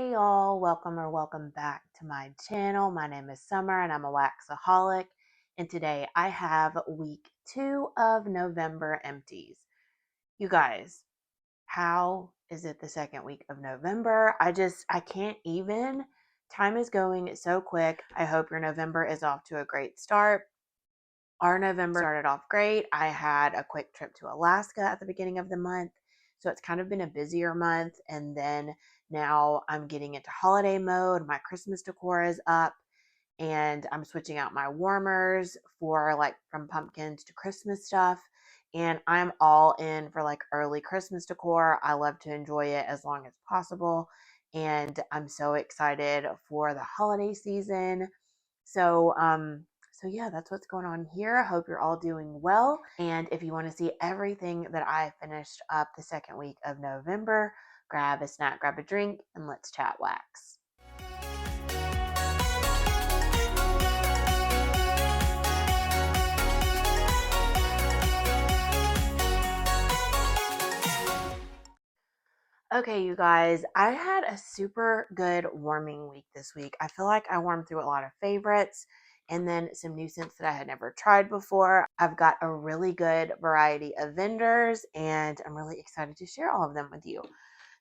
Hey y'all, welcome back to my channel. My name is Summer and I'm a waxaholic. And today I have week 2 of November empties. You guys, how is it the second week of November? I can't even. Time is going so quick. I hope your November is off to a great start. Our November started off great. I had a quick trip to Alaska at the beginning of the month. So it's kind of been a busier month. And then now I'm getting into holiday mode. My Christmas decor is up and I'm switching out my warmers for like from pumpkins to Christmas stuff. And I'm all in for like early Christmas decor. I love to enjoy it as long as possible. And I'm so excited for the holiday season. So yeah, that's what's going on here. I hope you're all doing well. And if you want to see everything that I finished up the second week of November, grab a snack, grab a drink, and let's chat wax. Okay, you guys, I had a super good warming week this week. I feel like I warmed through a lot of favorites and then some new scents that I had never tried before. I've got a really good variety of vendors and I'm really excited to share all of them with you.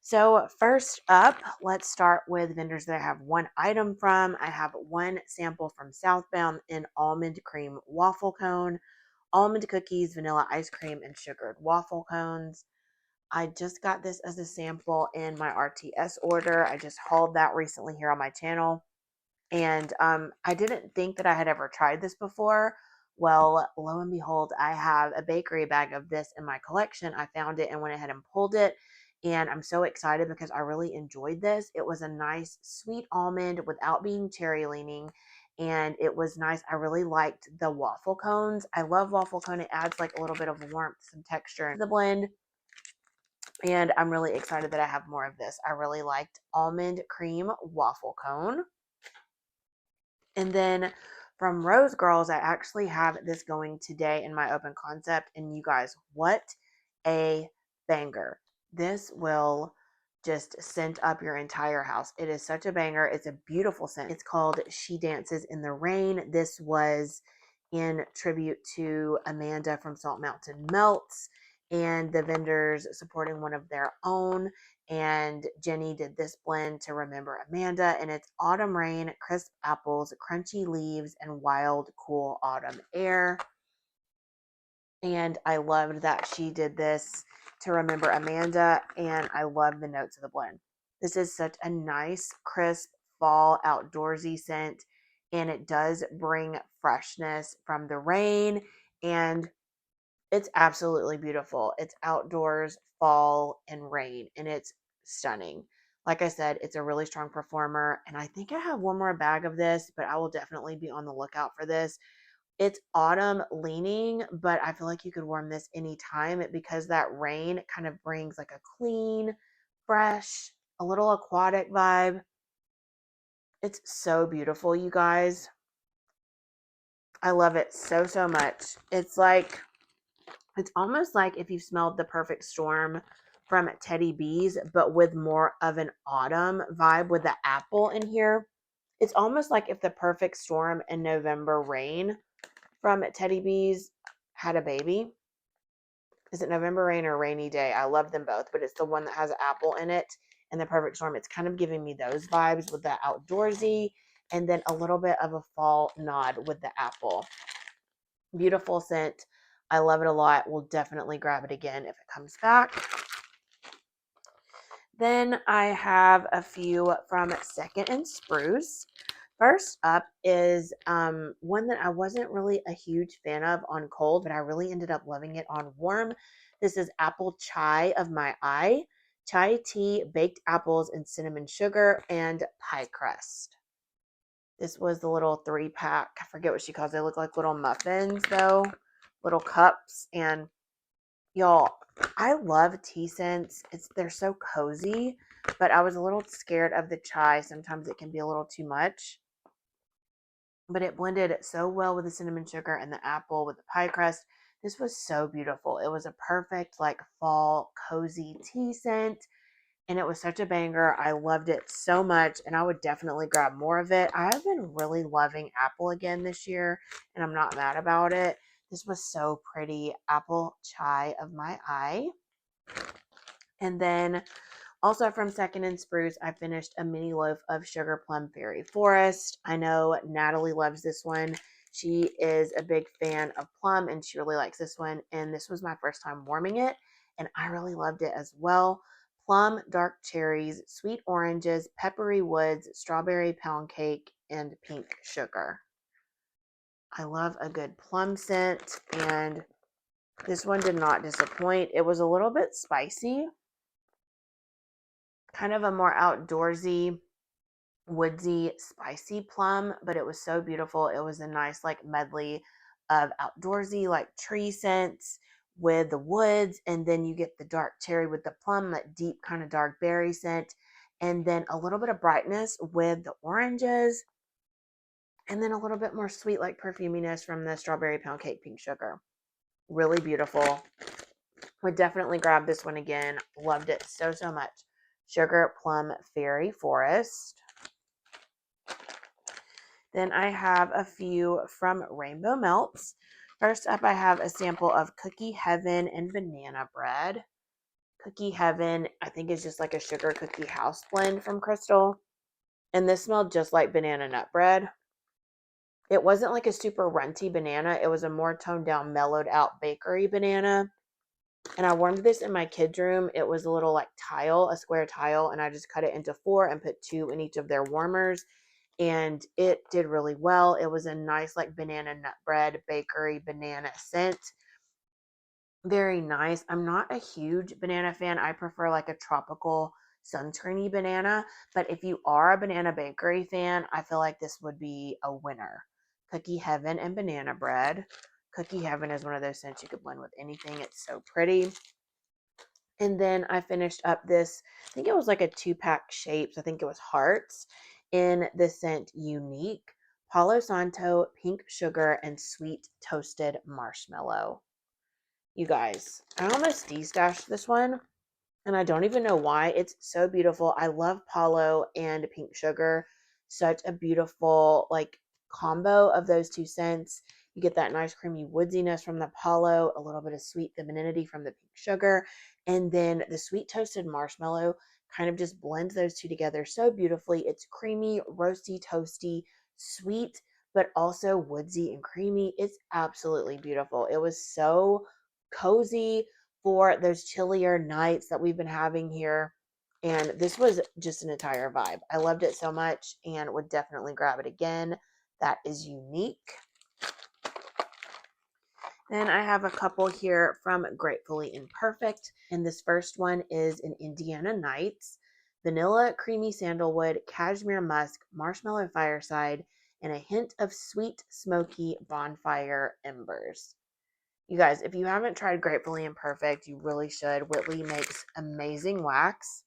So, first up, let's start with vendors that I have one item from. I have one sample from Southbound in almond cream waffle cone, almond cookies, vanilla ice cream, and sugared waffle cones. I just got this as a sample in my RTS order. I just hauled that recently here on my channel. And I didn't think that I had ever tried this before. Well, lo and behold, I have a bakery bag of this in my collection. I found it and went ahead and pulled it. And I'm so excited because I really enjoyed this. It was a nice sweet almond without being cherry leaning. And it was nice. I really liked the waffle cones. I love waffle cone. It adds like a little bit of warmth, some texture in the blend. And I'm really excited that I have more of this. I really liked almond cream waffle cone. And then from Rose Girls, I actually have this going today in my open concept. And you guys, what a banger. This will just scent up your entire house. It is such a banger. It's a beautiful scent. It's called She Dances in the Rain. This was in tribute to Amanda from Salt Mountain Melts and the vendors supporting one of their own. And Jenny did this blend to remember Amanda, and it's autumn rain, crisp apples, crunchy leaves, and wild, cool autumn air. And I loved that she did this to remember Amanda, and I love the notes of the blend. This is such a nice, crisp, fall outdoorsy scent, and it does bring freshness from the rain, and it's absolutely beautiful. It's outdoors, fall, and rain, and it's stunning. Like I said, it's a really strong performer, and I think I have one more bag of this, but I will definitely be on the lookout for this. It's autumn leaning, but I feel like you could warm this anytime because that rain kind of brings like a clean, fresh, a little aquatic vibe. It's so beautiful, you guys. I love it so, so much. It's almost like if you smelled the perfect storm from Teddy B's, but with more of an autumn vibe with the apple in here. It's almost like if the perfect storm and November rain from Teddy B's had a baby. Is it November Rain or Rainy Day? I love them both, but it's the one that has apple in it and the perfect storm. It's kind of giving me those vibes with the outdoorsy and then a little bit of a fall nod with the apple. Beautiful scent. I love it a lot. We'll definitely grab it again if it comes back. Then I have a few from Second and Spruce. First up is one that I wasn't really a huge fan of on cold, but I really ended up loving it on warm. This is Apple Chai of My Eye. Chai tea, baked apples, and cinnamon sugar, and pie crust. This was the little 3-pack. I forget what she calls it. They look like little muffins, though. Little cups. And y'all, I love tea scents. They're so cozy, but I was a little scared of the chai. Sometimes it can be a little too much. But it blended so well with the cinnamon sugar and the apple with the pie crust. This was so beautiful. It was a perfect like fall cozy tea scent. and it was such a banger. I loved it so much, and I would definitely grab more of it. I have been really loving apple again this year, and I'm not mad about it. This was so pretty. Apple chai of my eye. And then also from Second and Spruce, I finished a mini loaf of Sugar Plum Fairy Forest. I know Natalie loves this one. She is a big fan of plum and she really likes this one. And this was my first time warming it, and I really loved it as well. Plum, dark cherries, sweet oranges, peppery woods, strawberry pound cake, and pink sugar. I love a good plum scent, and this one did not disappoint. It was a little bit spicy, kind of a more outdoorsy, woodsy, spicy plum, but it was so beautiful. It was a nice like medley of outdoorsy like tree scents with the woods, and then you get the dark cherry with the plum, that deep kind of dark berry scent, and then a little bit of brightness with the oranges, and then a little bit more sweet like perfuminess from the strawberry pound cake pink sugar. Really beautiful. Would definitely grab this one again. Loved it so, so much. Sugar Plum Fairy Forest. Then I have a few from Rainbow Melts. First up, I have a sample of Cookie Heaven and Banana Bread. Cookie Heaven, I think, is just like a sugar cookie house blend from Crystal. And this smelled just like banana nut bread. It wasn't like a super runty banana. It was a more toned down, mellowed out bakery banana. And I warmed this in my kids' room. It was a little like tile, a square tile, and I just cut it into 4 and put 2 in each of their warmers. And it did really well. It was a nice like banana nut bread, bakery banana scent. Very nice. I'm not a huge banana fan. I prefer like a tropical sunscreeny banana. But if you are a banana bakery fan, I feel like this would be a winner. Cookie Heaven and Banana Bread. Cookie Heaven is one of those scents you could blend with anything. It's so pretty. And then I finished up this, I think it was like a 2-pack shapes. I think it was hearts in the scent Unique. Palo Santo, pink sugar, and sweet toasted marshmallow. You guys, I almost destashed this one, and I don't even know why. It's so beautiful. I love Palo and pink sugar. Such a beautiful like combo of those two scents. You get that nice creamy woodsiness from the Palo, a little bit of sweet femininity from the pink sugar, and then the sweet toasted marshmallow kind of just blends those two together so beautifully. It's creamy, roasty, toasty, sweet, but also woodsy and creamy. It's absolutely beautiful. It was so cozy for those chillier nights that we've been having here. And this was just an entire vibe. I loved it so much and would definitely grab it again. That is Unique. Then I have a couple here from Gratefully Imperfect. And this first one is an Indiana Nights. Vanilla, creamy sandalwood, cashmere musk, marshmallow fireside, and a hint of sweet, smoky bonfire embers. You guys, if you haven't tried Gratefully Imperfect, you really should. Whitley makes amazing wax.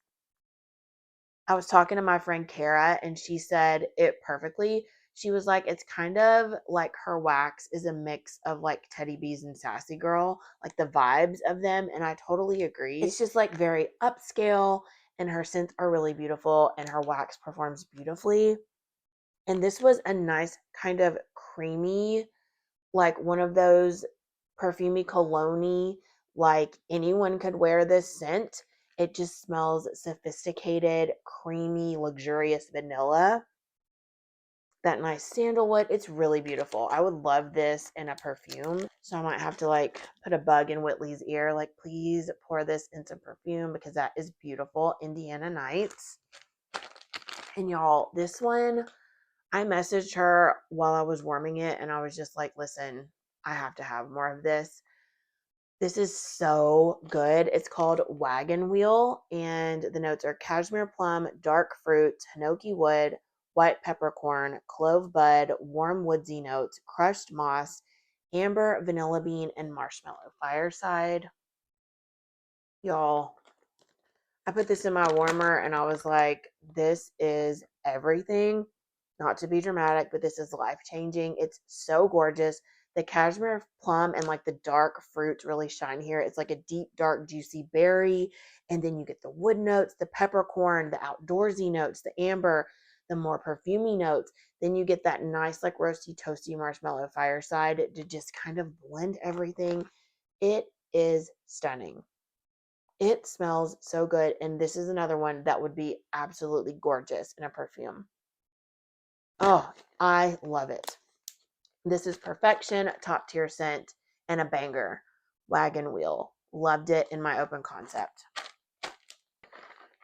I was talking to my friend Kara, and she said it perfectly. She was like, it's kind of like her wax is a mix of like Teddy Bees and Sassy Girl, like the vibes of them. And I totally agree. It's just like very upscale, and her scents are really beautiful, and her wax performs beautifully. And this was a nice kind of creamy, like one of those perfumey cologne, like anyone could wear this scent. It just smells sophisticated, creamy, luxurious vanilla. That nice sandalwood. It's really beautiful. I would love this in a perfume. So I might have to like put a bug in Whitley's ear, like, please pour this in some perfume because that is beautiful. Indiana Nights. And y'all, this one, I messaged her while I was warming it, and I was just like, listen, I have to have more of this. This is so good. It's called Wagon Wheel, and the notes are cashmere plum, dark fruit, hinoki wood, white peppercorn, clove bud, warm woodsy notes, crushed moss, amber, vanilla bean, and marshmallow fireside. Y'all, I put this in my warmer and I was like, this is everything. Not to be dramatic, but this is life changing. It's so gorgeous. The cashmere plum and like the dark fruits really shine here. It's like a deep, dark, juicy berry. And then you get the wood notes, the peppercorn, the outdoorsy notes, the amber, the more perfumey notes. Then you get that nice, like roasty, toasty marshmallow fireside to just kind of blend everything. It is stunning. It smells so good. And this is another one that would be absolutely gorgeous in a perfume. Oh, I love it. This is perfection, top tier scent, and a banger. Wagon Wheel. Loved it in my open concept.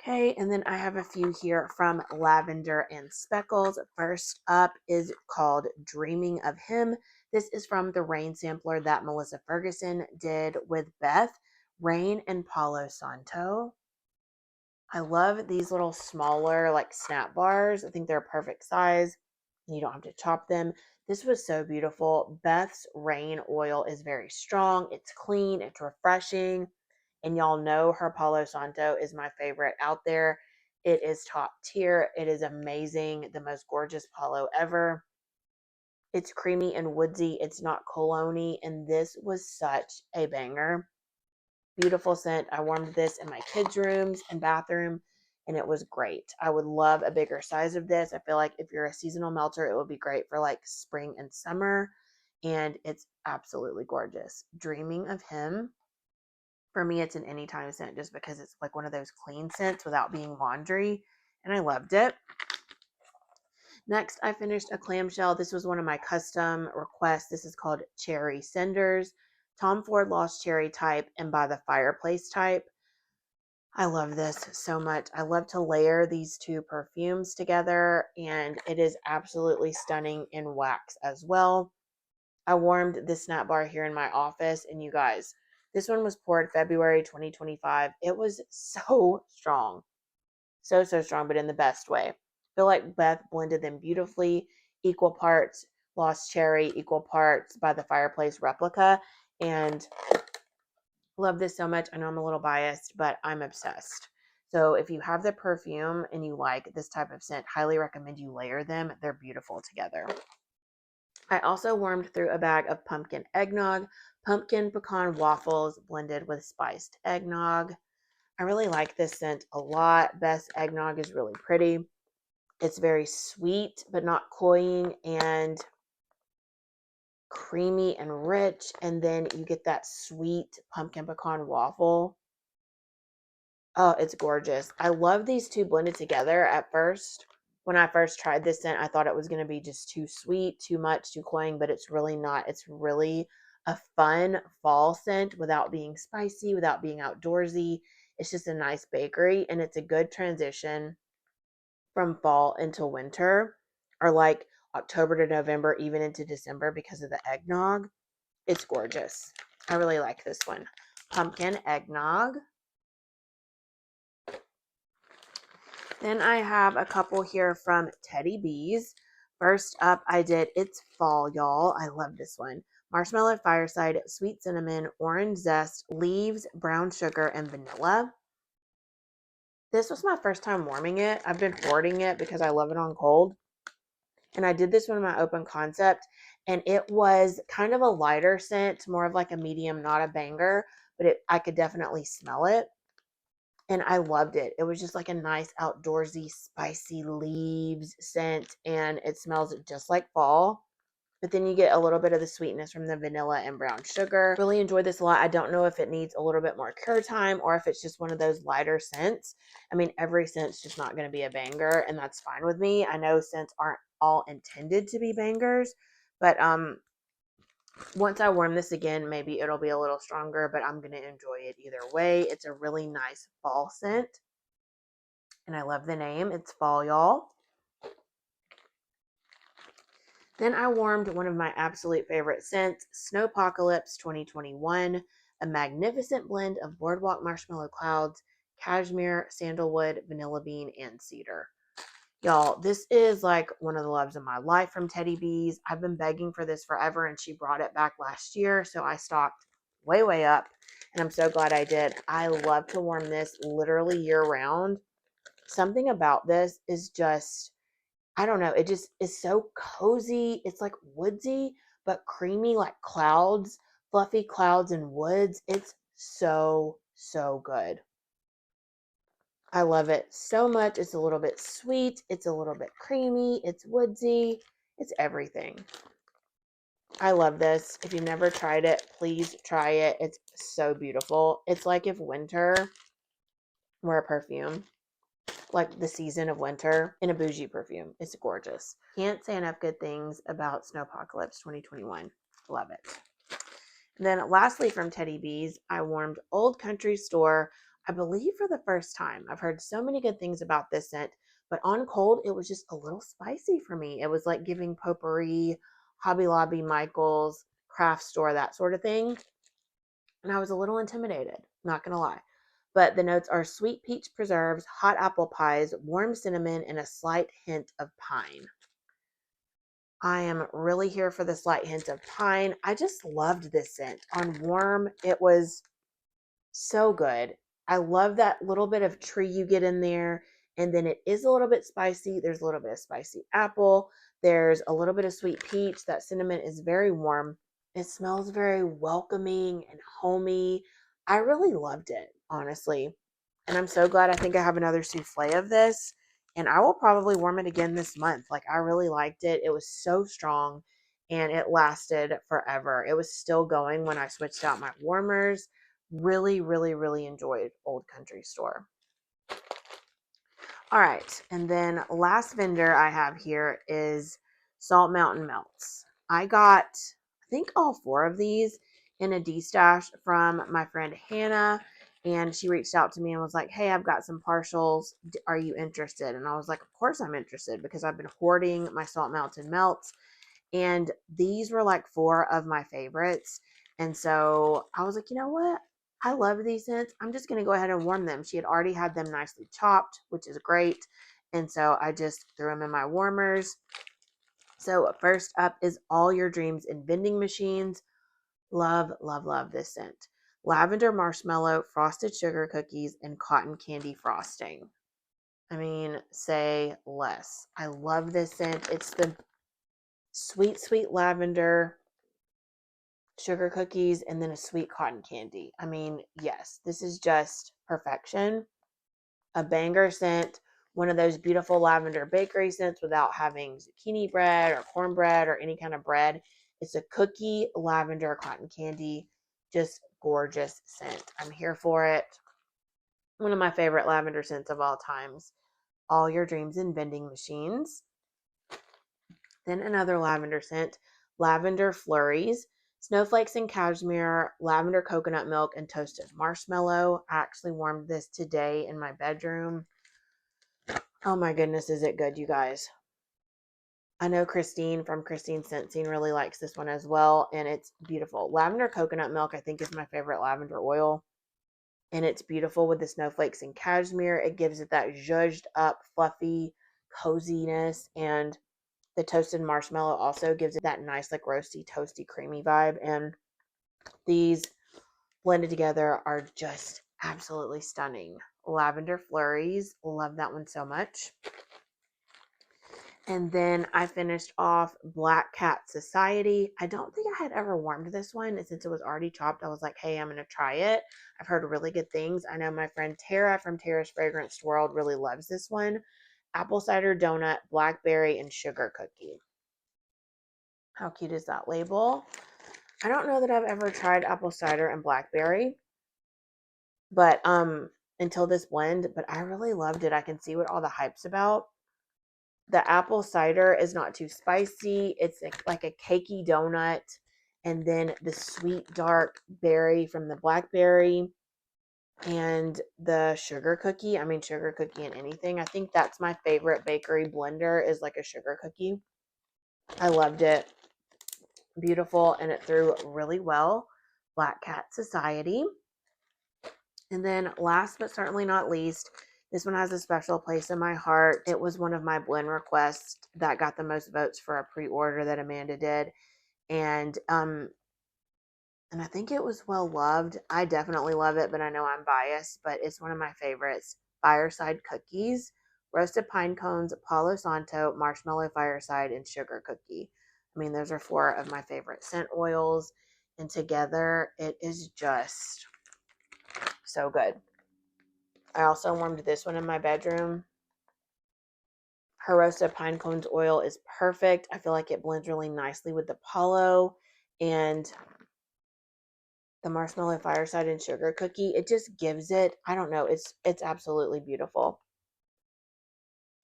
Okay, and then I have a few here from Lavender and Speckles. First up is called Dreaming of Him. This is from the Rain sampler that Melissa Ferguson did with Beth, Rain and Palo Santo. I love these little smaller like snap bars. I think they're a perfect size. You don't have to chop them. This was so beautiful. Beth's Rain oil is very strong. It's clean. It's refreshing. And y'all know her Palo Santo is my favorite out there. It is top tier. It is amazing. The most gorgeous Palo ever. It's creamy and woodsy. It's not cologne-y. And this was such a banger. Beautiful scent. I warmed this in my kids' rooms and bathroom, and it was great. I would love a bigger size of this. I feel like if you're a seasonal melter, it would be great for like spring and summer, and it's absolutely gorgeous. Dreaming of Him. For me, it's an anytime scent just because it's like one of those clean scents without being laundry, and I loved it. Next, I finished a clamshell. This was one of my custom requests. This is called Cherry Cinders. Tom Ford Lost Cherry type and By the Fireplace type. I love this so much. I love to layer these two perfumes together, and it is absolutely stunning in wax as well. I warmed this snap bar here in my office, and you guys, this one was poured February 2025. It was so strong. So, so strong, but in the best way. I feel like Beth blended them beautifully, equal parts Lost Cherry, equal parts By the Fireplace replica, and love this so much. I know I'm a little biased, but I'm obsessed. So if you have the perfume and you like this type of scent, highly recommend you layer them. They're beautiful together. I also warmed through a bag of pumpkin eggnog, pumpkin pecan waffles blended with spiced eggnog. I really like this scent a lot. Best eggnog is really pretty. It's very sweet, but not cloying, and creamy and rich. And then you get that sweet pumpkin pecan waffle. Oh, it's gorgeous. I love these two blended together at first. When I first tried this scent, I thought it was going to be just too sweet, too much, too cloying, but it's really not. It's really a fun fall scent without being spicy, without being outdoorsy. It's just a nice bakery, and it's a good transition from fall into winter, or like October to November, even into December because of the eggnog. It's gorgeous. I really like this one. Pumpkin eggnog. Then I have a couple here from Teddy Bees. First up, I did It's Fall, Y'all. I love this one. Marshmallow Fireside, Sweet Cinnamon, Orange Zest, Leaves, Brown Sugar, and Vanilla. This was my first time warming it. I've been hoarding it because I love it on cold. And I did this one in my open concept, and it was kind of a lighter scent, more of like a medium, not a banger, but I could definitely smell it. And I loved it. It was just like a nice outdoorsy, spicy leaves scent, and it smells just like fall. But then you get a little bit of the sweetness from the vanilla and brown sugar. Really enjoyed this a lot. I don't know if it needs a little bit more cure time or if it's just one of those lighter scents. I mean, every scent's just not going to be a banger, and that's fine with me. I know scents aren't all intended to be bangers, but once I warm this again, maybe it'll be a little stronger, but I'm going to enjoy it either way. It's a really nice fall scent, and I love the name. It's Fall, Y'all. Then I warmed one of my absolute favorite scents, Snowpocalypse 2021, a magnificent blend of boardwalk marshmallow clouds, cashmere, sandalwood, vanilla bean, and cedar. Y'all, this is like one of the loves of my life from Teddy Bees. I've been begging for this forever, and she brought it back last year, so I stocked way, way up, and I'm so glad I did. I love to warm this literally year round. Something about this is just, I don't know, it just is so cozy. It's like woodsy, but creamy like clouds, fluffy clouds and woods. It's so, so good. I love it so much. It's a little bit sweet. It's a little bit creamy. It's woodsy. It's everything. I love this. If you've never tried it, please try it. It's so beautiful. It's like if winter were a perfume, like the season of winter in a bougie perfume. It's gorgeous. Can't say enough good things about Snowpocalypse 2021. Love it. And then lastly from Teddy B's, I warmed Old Country Store, I believe for the first time. I've heard so many good things about this scent, but on cold, it was just a little spicy for me. It was like giving potpourri, Hobby Lobby, Michael's, craft store, that sort of thing. And I was a little intimidated, not going to lie. But the notes are sweet peach preserves, hot apple pies, warm cinnamon, and a slight hint of pine. I am really here for the slight hint of pine. I just loved this scent. On warm, it was so good. I love that little bit of tree you get in there. And then it is a little bit spicy. There's a little bit of spicy apple. There's a little bit of sweet peach. That cinnamon is very warm. It smells very welcoming and homey. I really loved it, honestly. And I'm so glad I think I have another souffle of this. And I will probably warm it again this month. Like, I really liked it. It was so strong and it lasted forever. It was still going when I switched out my warmers. Really, really, really enjoyed Old Country Store. All right. And then last vendor I have here is Salt Mountain Melts. I got, I think, all four of these in a D-stash from my friend Hannah. And she reached out to me and was like, hey, I've got some partials. Are you interested? And I was like, of course I'm interested, because I've been hoarding my Salt Mountain Melts. And these were like four of my favorites. And so I was like, you know what? I love these scents. I'm just going to go ahead and warm them. She had already had them nicely chopped, which is great. And so I just threw them in my warmers. So first up is All Your Dreams in Vending Machines. Love, love, love this scent. Lavender marshmallow, frosted sugar cookies, and cotton candy frosting. I mean, say less. I love this scent. It's the sweet, sweet lavender, sugar cookies, and then a sweet cotton candy. I mean, yes, this is just perfection. A banger scent, one of those beautiful lavender bakery scents without having zucchini bread or cornbread or any kind of bread. It's a cookie, lavender, cotton candy, just gorgeous scent. I'm here for it. One of my favorite lavender scents of all times. All Your Dreams in Vending Machines. Then another lavender scent, Lavender Flurries, snowflakes and cashmere, lavender coconut milk, and toasted marshmallow. I actually warmed this today in my bedroom. Oh my goodness, is it good, you guys? I know Christine from Christine Scent really likes this one as well, and it's beautiful. Lavender coconut milk, I think, is my favorite lavender oil, and it's beautiful with the snowflakes and cashmere. It gives it that zhuzhed up, fluffy coziness, and the toasted marshmallow also gives it that nice, like roasty, toasty, creamy vibe. And these blended together are just absolutely stunning. Lavender Flurries. Love that one so much. And then I finished off Black Cat Society. I don't think I had ever warmed this one. And since it was already chopped, I was like, hey, I'm going to try it. I've heard really good things. I know my friend Tara from Tara's Fragrance World really loves this one. Apple cider donut, blackberry, and sugar cookie. How cute is that label? I don't know that I've ever tried apple cider and blackberry, but until this blend, but I really loved it. I can see what all the hype's about. The apple cider is not too spicy. It's like a cakey donut, and then the sweet dark berry from the blackberry and the sugar cookie. I mean, sugar cookie and anything. I think that's my favorite bakery blender, is like a sugar cookie. I loved it. Beautiful, and it threw really well. Black Cat Society. And then last but certainly not least, this one has a special place in my heart. It was one of my blend requests that got the most votes for a pre-order that Amanda did. And I think it was well loved. I definitely love it, but I know I'm biased, but it's one of my favorites. Fireside Cookies, roasted pine cones, Palo Santo, marshmallow fireside, and sugar cookie. I mean, those are four of my favorite scent oils, and together it is just so good. I also warmed this one in my bedroom. Her roasted pine cones oil is perfect. I feel like it blends really nicely with the Palo and the marshmallow fireside and sugar cookie. It just gives it, I don't know, it's absolutely beautiful.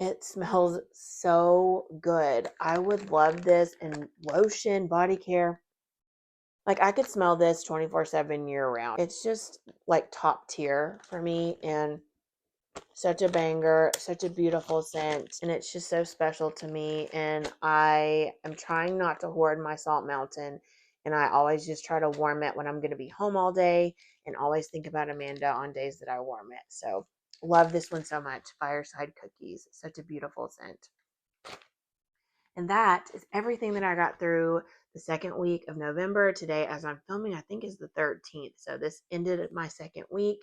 It smells so good. I would love this in lotion, body care. Like I could smell this 24/7 year round. It's just like top tier for me, and such a banger, such a beautiful scent, and it's just so special to me. And I am trying not to hoard my Salt Mountain, and I always just try to warm it when I'm going to be home all day, and always think about Amanda on days that I warm it. So love this one so much. Fireside Cookies, such a beautiful scent. And that is everything that I got through the second week of November. Today, as I'm filming, I think is the 13th. So this ended my second week,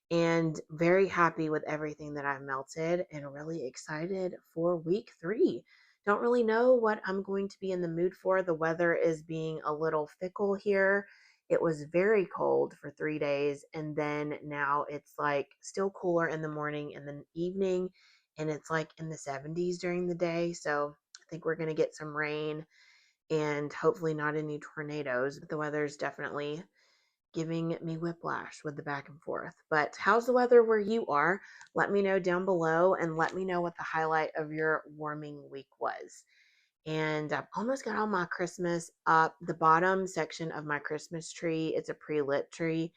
and very happy with everything that I've melted and really excited for week 3. Don't really know what I'm going to be in the mood for. The weather is being a little fickle here. It was very cold for 3 days, and then now it's like still cooler in the morning and the evening, and it's like in the 70s during the day. So I think we're going to get some rain and hopefully not any tornadoes. But the weather is definitely giving me whiplash with the back and forth. But how's the weather where you are? Let me know down below, and let me know what the highlight of your warming week was. And I've almost got all my Christmas up. The bottom section of my Christmas tree, it's a pre-lit tree,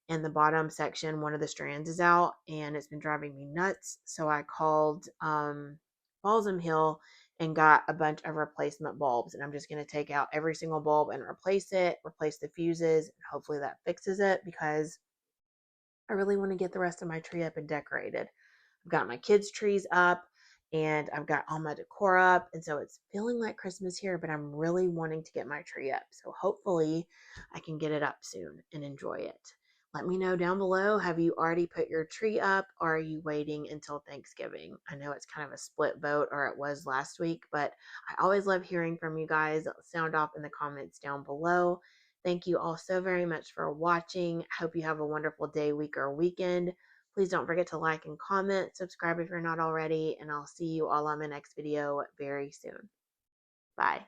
and the bottom section, one of the strands is out, and it's been driving me nuts. So I called Balsam Hill and got a bunch of replacement bulbs, and I'm just going to take out every single bulb and replace it, replace the fuses, and hopefully that fixes it, because I really want to get the rest of my tree up and decorated. I've got my kids' trees up, and I've got all my decor up. And so it's feeling like Christmas here, but I'm really wanting to get my tree up. So hopefully I can get it up soon and enjoy it. Let me know down below. Have you already put your tree up, or are you waiting until Thanksgiving? I know it's kind of a split vote, or it was last week, but I always love hearing from you guys. Sound off in the comments down below. Thank you all so very much for watching. Hope you have a wonderful day, week, or weekend. Please don't forget to like and comment, subscribe if you're not already, and I'll see you all on my next video very soon. Bye.